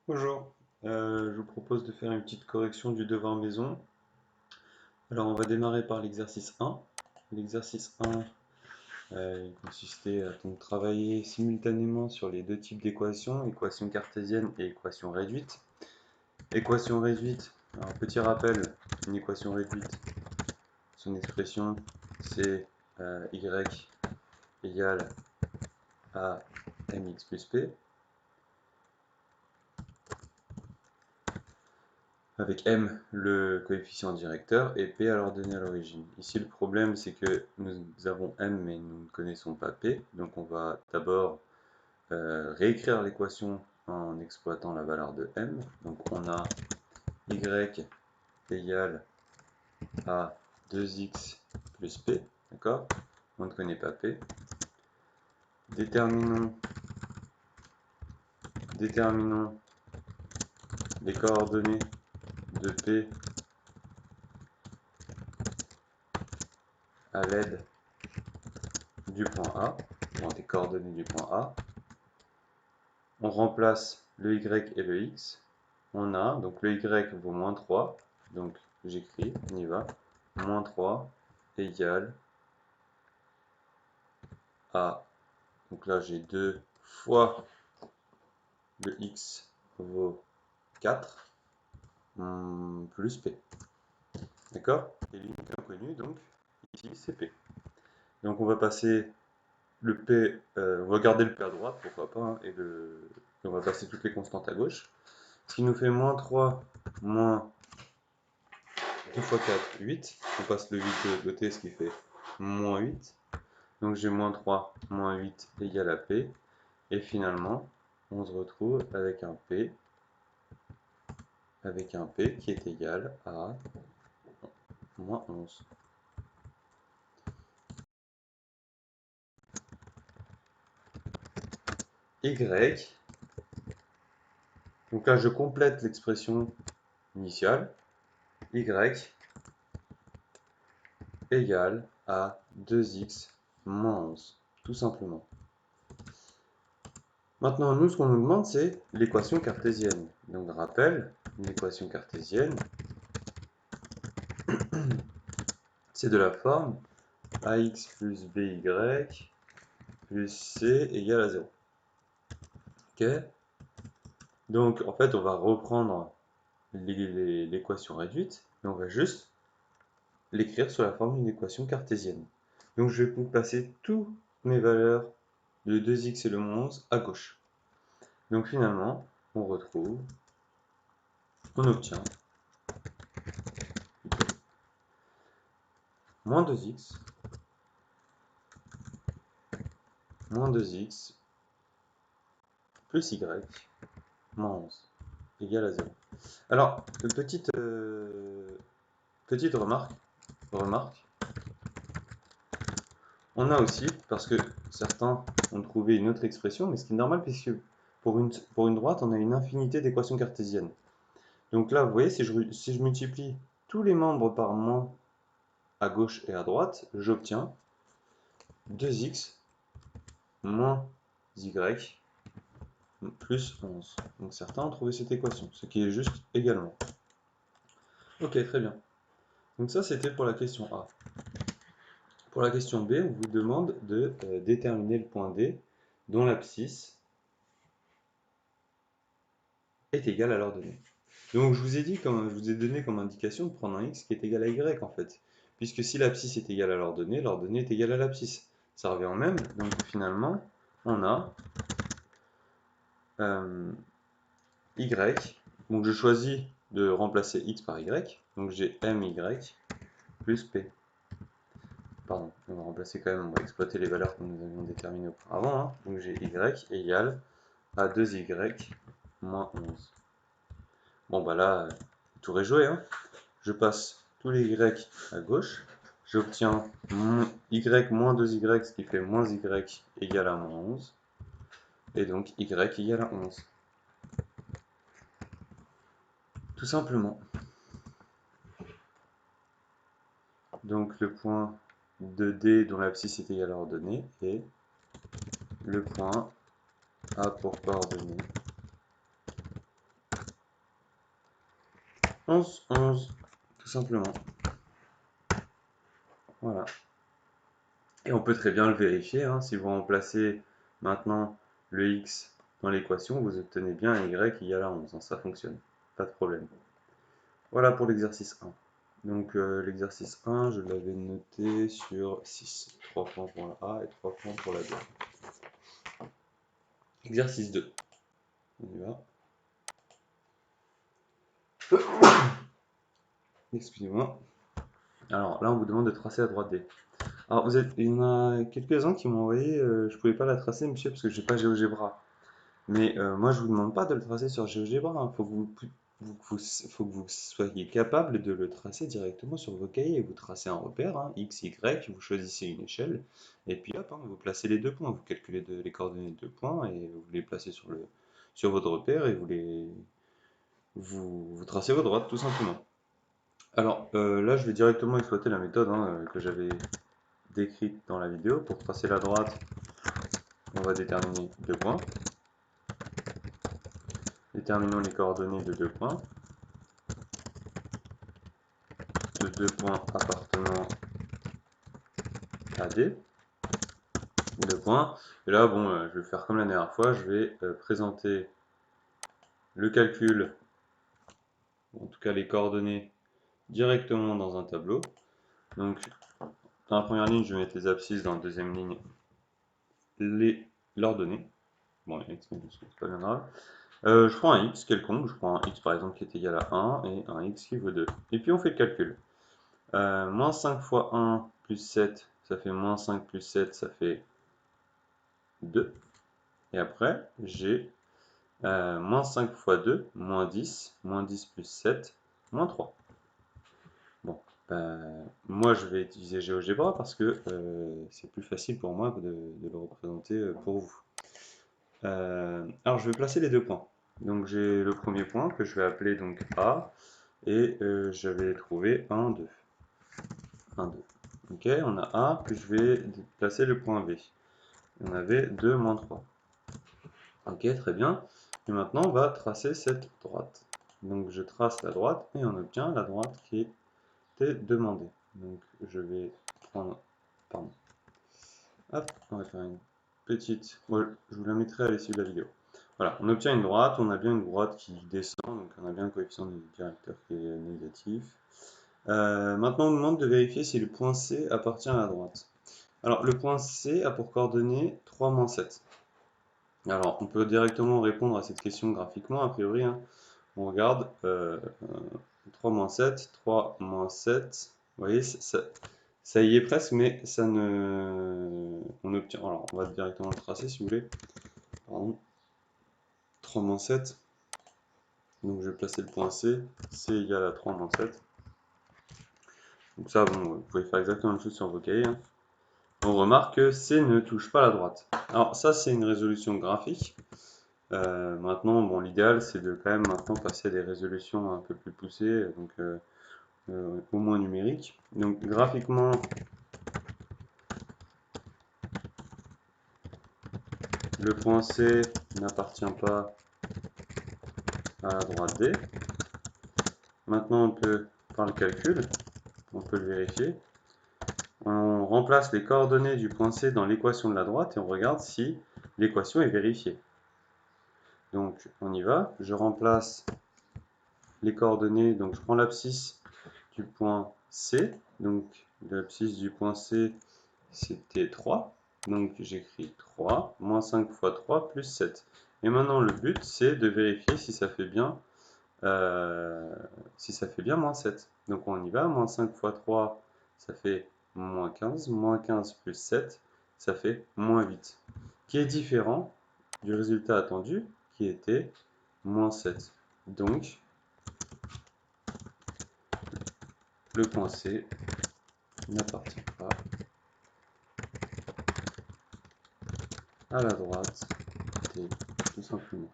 Bonjour, je vous propose de faire une petite correction du devoir maison. Alors on va démarrer par l'exercice 1. L'exercice 1 il consistait à donc travailler simultanément sur les deux types d'équations, équation cartésienne et équation réduite. Équation réduite, alors petit rappel, une équation réduite, son expression c'est y égale à mx plus p. Avec m le coefficient directeur et p à l'ordonnée à l'origine. Ici le problème c'est que nous avons m mais nous ne connaissons pas p, donc on va d'abord réécrire l'équation en exploitant la valeur de m. Donc on a y égale à 2x plus p, d'accord? On ne connaît pas p. Déterminons les coordonnées de p à l'aide du point A, des coordonnées du point A. On remplace le y et le x. On a, donc le y vaut moins 3, donc j'écris, on y va, moins 3 égale à, donc là j'ai 2 fois le x vaut 4, plus p. D'accord? Et l'unité inconnue, donc ici c'est p. Donc on va passer le p, on va garder le p à droite, pourquoi pas, hein, et on va passer toutes les constantes à gauche. Ce qui nous fait moins 3 moins 2 fois 4, 8. On passe le 8 de l'autre côté, ce qui fait moins 8. Donc j'ai moins 3, moins 8 égale à P. Et finalement, on se retrouve avec un P qui est égal à moins 11. Y. Donc là, je complète l'expression initiale. Y égale à 2x moins 11. Tout simplement. Maintenant, nous, ce qu'on nous demande, c'est l'équation cartésienne. Donc, rappel, une équation cartésienne, c'est de la forme ax plus by plus c égale à 0. Ok? Donc, en fait, on va reprendre l'équation réduite, et on va juste l'écrire sous la forme d'une équation cartésienne. Donc, je vais passer toutes mes valeurs de 2x et le moins 11 à gauche. Donc, finalement, on obtient moins 2x plus y moins 11 égale à 0. Alors, petite remarque, on a aussi, parce que certains ont trouvé une autre expression, mais ce qui est normal, puisque pour une droite, on a une infinité d'équations cartésiennes. Donc là, vous voyez, si je multiplie tous les membres par moins à gauche et à droite, j'obtiens 2x moins y plus 11. Donc certains ont trouvé cette équation, ce qui est juste également. Ok, très bien. Donc ça, c'était pour la question A. Pour la question B, on vous demande de déterminer le point D dont l'abscisse est égale à l'ordonnée. Donc je vous ai donné comme indication de prendre un x qui est égal à y en fait. Puisque si l'abscisse est égale à l'ordonnée est égale à l'abscisse. Ça revient au même, donc finalement on a y. Donc je choisis de remplacer x par y. Donc j'ai my plus p. Pardon, on va remplacer quand même, on va exploiter les valeurs que nous avions déterminées auparavant. Hein. Donc j'ai y égale à 2y moins 11. Bon bah là, tout est joué. Hein. Je passe tous les y à gauche. J'obtiens y moins 2y, ce qui fait moins y égale à moins 11. Et donc y égale à 11. Tout simplement. Donc le point de D dont l'abscisse est égale à l'ordonnée et le point A pour coordonnée 11, 11, tout simplement. Voilà. Et on peut très bien le vérifier, hein. Si vous remplacez maintenant le x dans l'équation, vous obtenez bien un y égale à 11, hein. Ça fonctionne, pas de problème. Voilà pour l'exercice 1. Donc l'exercice 1, je l'avais noté sur 6. 3 points pour la A et 3 points pour la B. Exercice 2. On y va. Excusez-moi. Alors là, on vous demande de tracer la droite D. Alors, il y en a quelques-uns qui m'ont envoyé, je pouvais pas la tracer, monsieur, parce que j'ai pas GeoGebra. Mais moi, je vous demande pas de le tracer sur GeoGebra, hein. Faut que vous soyez capable de le tracer directement sur vos cahiers. Vous tracez un repère, hein, X, Y, vous choisissez une échelle, et puis hop, hein, vous placez les deux points. Vous calculez les coordonnées de deux points, et vous les placez sur votre repère, et vous tracez votre droite, tout simplement. Alors là, je vais directement exploiter la méthode, hein, que j'avais décrite dans la vidéo. Pour tracer la droite, on va déterminer deux points. Déterminons les coordonnées de deux points. De deux points appartenant à D. Deux points. Et là, bon, je vais faire comme la dernière fois. Je vais présenter le calcul, en tout cas les coordonnées, directement dans un tableau. Donc, dans la première ligne, je vais mettre les abscisses. Dans la deuxième ligne, leurs données. Bon, x, mais c'est pas bien grave. Je prends un x quelconque, je prends un x par exemple qui est égal à 1 et un x qui vaut 2. Et puis on fait le calcul. Moins 5 fois 1 plus 7, ça fait moins 5 plus 7, ça fait 2. Et après, j'ai moins 5 fois 2, moins 10 plus 7, moins 3. Bon, moi je vais utiliser GeoGebra parce que c'est plus facile pour moi de le représenter pour vous. Alors je vais placer les deux points. Donc j'ai le premier point que je vais appeler donc A et je vais trouver 1, 2. 1, 2. Ok, on a A, puis je vais placer le point B. On avait 2, moins 3. Ok, très bien. Et maintenant on va tracer cette droite. Donc je trace la droite et on obtient la droite qui était demandée. Donc je vais prendre, pardon. Hop, on va faire une petite, ouais, je vous la mettrai à l'issue de la vidéo. Voilà, on obtient une droite, on a bien une droite qui descend, donc on a bien un coefficient du directeur qui est négatif. Maintenant, on nous demande de vérifier si le point C appartient à la droite. Alors, le point C a pour coordonnée 3 moins 7. Alors, on peut directement répondre à cette question graphiquement, a priori, hein. On regarde 3 moins 7, 3 moins 7. Vous voyez, ça y est presque, mais ça ne... On obtient... Alors, on va directement le tracer si vous voulez. Pardon. 3 moins 7. Donc, je vais placer le point C. C égale à 3 moins 7. Donc ça, bon, vous pouvez faire exactement la même chose sur vos cahiers, hein. On remarque que C ne touche pas la droite. Alors ça, c'est une résolution graphique. Maintenant, bon, l'idéal, c'est de quand même maintenant passer à des résolutions un peu plus poussées, donc au moins numériques. Donc graphiquement, le point C n'appartient pas à la droite D. Maintenant, on peut, par le calcul, on peut le vérifier. On remplace les coordonnées du point C dans l'équation de la droite et on regarde si l'équation est vérifiée. Donc on y va, je remplace les coordonnées, donc je prends l'abscisse du point C, donc l'abscisse du point C c'était 3, donc j'écris 3, moins 5 fois 3 plus 7. Et maintenant le but c'est de vérifier si ça fait bien moins 7. Donc on y va, moins 5 fois 3 ça fait moins 15 plus 7 ça fait moins 8, qui est différent du résultat attendu qui était moins 7. Donc, le point C n'appartient pas à la droite, tout simplement.